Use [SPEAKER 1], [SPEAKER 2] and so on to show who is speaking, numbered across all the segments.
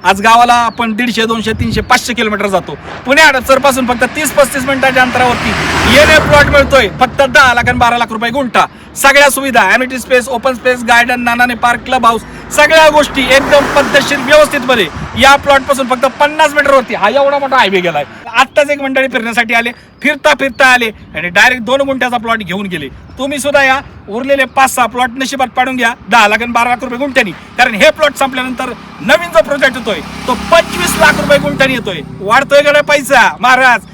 [SPEAKER 1] आज गावाला आपण 150, 200, 300, 500 किलोमीटर जातो. पुणे हडपसर पासून फक्त 30-35 मिनिटाच्या अंतरावरती येणे प्लॉट मिळतोय फक्त 10 लाख आणि 12 लाख रुपये गुंठा. सगळ्या सुविधा, amenity space, open space, garden, नानाने पार्क, क्लब हाऊस, सगळ्या गोष्टी एकदम पद्धतशीर व्यवस्थित मध्ये. या प्लॉट पासून फक्त 50 मीटर वरती हा एवढा मोठा हायवे गेलाय. आत्ताच एक मंडळी फिरण्यासाठी आले, फिरता फिरता आले आणि डायरेक्ट 2 गुंठ्याचा प्लॉट घेऊन गेले. तुम्ही सुद्धा या, उरलेले 5-6 प्लॉट नशिबात पाडून घ्या 10 लाख आणि 12 लाख रुपये गुंठ्यानी. कारण हे प्लॉट संपल्यानंतर नवीन जो प्रोजेक्ट येतोय तो 25 लाख रुपये गुंठ्यानी येतोय. वाढतोय का पैसा महाराज.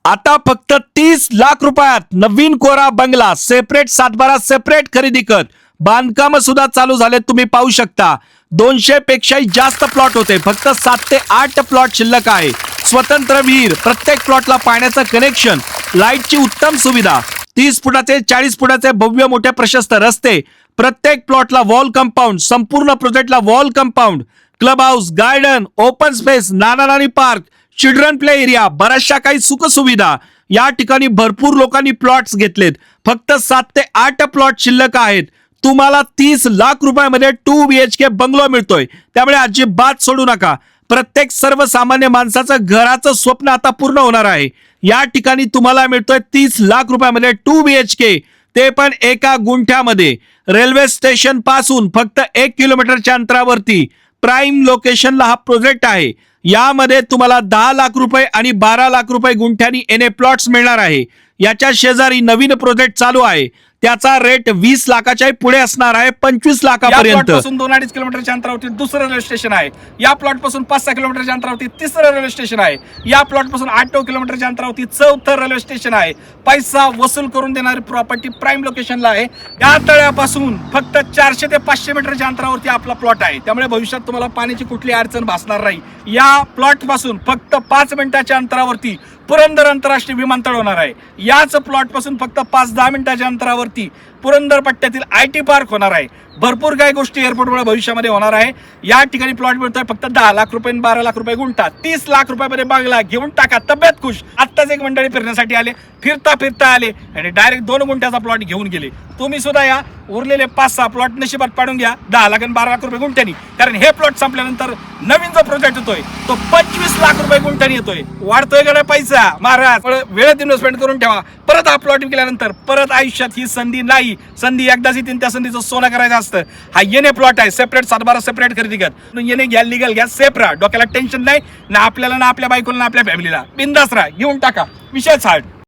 [SPEAKER 1] आता फक्त 30 लाख रुपयात नवीन कोरा बंगला, सेपरेट सातबारा, सेपरेट खरेदी खत, बांधकाम सुद्धा चालू झाले. तुम्ही पाहू शकता 200 पेक्षाही जास्त प्लॉट होते. फक्त 7 ते 8 प्लॉट शिल्लक आहे. स्वतंत्र विहीर, प्रत्येक प्लॉटला पाण्याचं कनेक्शन, लाईटची उत्तम सुविधा, 30 फुटाचे 40 फुटाचे भव्य मोठे प्रशस्त रस्ते, प्रत्येक प्लॉटला वॉल कंपाऊंड, संपूर्ण प्रोजेक्टला wall compound, club house, garden, open space, नाना पार्क, चिल्ड्रन प्ले एरिया, बऱ्याचशा काही सुख सुविधा. या ठिकाणी भरपूर लोकांनी प्लॉट्स घेतलेत. फक्त 7 ते 8 प्लॉट शिल्लक आहेत. तुम्हाला 30 लाख रुपयामध्ये 2 BHK बंगलो मिळतोय. त्यामुळे अजिबात सोडू नका. प्रत्येक सर्वसामान्य माणसाचं घराचं स्वप्न आता पूर्ण होणार आहे. या ठिकाणी तुम्हाला मिळतोय 30 लाख रुपयामध्ये 2 BHK, ते पण एका गुंठ्यामध्ये. रेल्वे स्टेशन पासून फक्त 1 किलोमीटरच्या अंतरावरती प्राईम लोकेशनला हा प्रोजेक्ट आहे. यामध्ये तुम्हाला 10 लाख रुपये आणि 12 लाख रुपये गुंठ्यानी एने प्लॉट्स मिळणार आहे. याच्या शेजारी नवीन प्रोजेक्ट चालू आहे. त्याचा रेट 20 लाखाच्या पुढे असणार आहे, 25 लाखापर्यंत. 2-2.5 किलोमीटरच्या अंतरावरती दुसरं रेल्वे स्टेशन आहे. या प्लॉट पासून 5-6 किलोमीटरच्या अंतरावरती तिसरं रेल्वे स्टेशन आहे. या प्लॉट पासून 8 किलोमीटरच्या अंतरावरती चौथं रेल्वे स्टेशन आहे. पैसा वसूल करून देणारी प्रॉपर्टी प्राईम लोकेशनला आहे. या तळ्यापासून फक्त 400 ते 500 मीटरच्या अंतरावरती आपला प्लॉट आहे. त्यामुळे भविष्यात तुम्हाला पाण्याची कुठली अडचण भासणार नाही. या प्लॉट पासून फक्त 5 मिनिटाच्या अंतरावरती पुरंदर आंतरराष्ट्रीय विमानतळ होणार आहे. याच प्लॉट पासून फक्त 5-10 मिनिटाच्या अंतरावरती पुरंदर पट्ट्यातील IT पार्क होणार आहे. भरपूर काही गोष्टी एअरपोर्टमुळे भविष्यामध्ये होणार आहे. या ठिकाणी प्लॉट मिळतोय फक्त 10 लाख रुपये आणि 12 लाख रुपये गुंठा. 30 लाख रुपयामध्ये बागला घेऊन टाका, तब्येत खुश. आत्ताच एक मंडळी फिरण्यासाठी आले, फिरता फिरता आले आणि डायरेक्ट 2 गुंठ्याचा प्लॉट घेऊन गेले. तुम्ही सुद्धा या, उरलेले 5-6 प्लॉट नशिबात पाडून घ्या 10 लाख आणि 12 लाख रुपये गुंठ्यानी. कारण हे प्लॉट संपल्यानंतर नवीन जो प्रोजेक्ट येतोय तो 25 लाख रुपये गुंठ्यानी येतोय. वाढतोय का पैसा महाराज. वेळेत इन्व्हेस्टमेंट करून ठेवा. परत हा प्लॉट विकल्यानंतर परत आयुष्यात ही संधी नाही. संधी एकदाच येते, त्या संधीचं सोनं करायचं असतं. हा येणे प्लॉट आहे, सेपरेट सातबारा, सेपरेट खरेदी खत. येणे घ्या, लिगल घ्या, सेफ राहा. डोक्याला टेन्शन नाही ना आपल्याला, ना आपल्या बायकोला, ना आपल्या फॅमिलीला. बिंदास राहा, घेऊन टाका, विषयच हार्ड.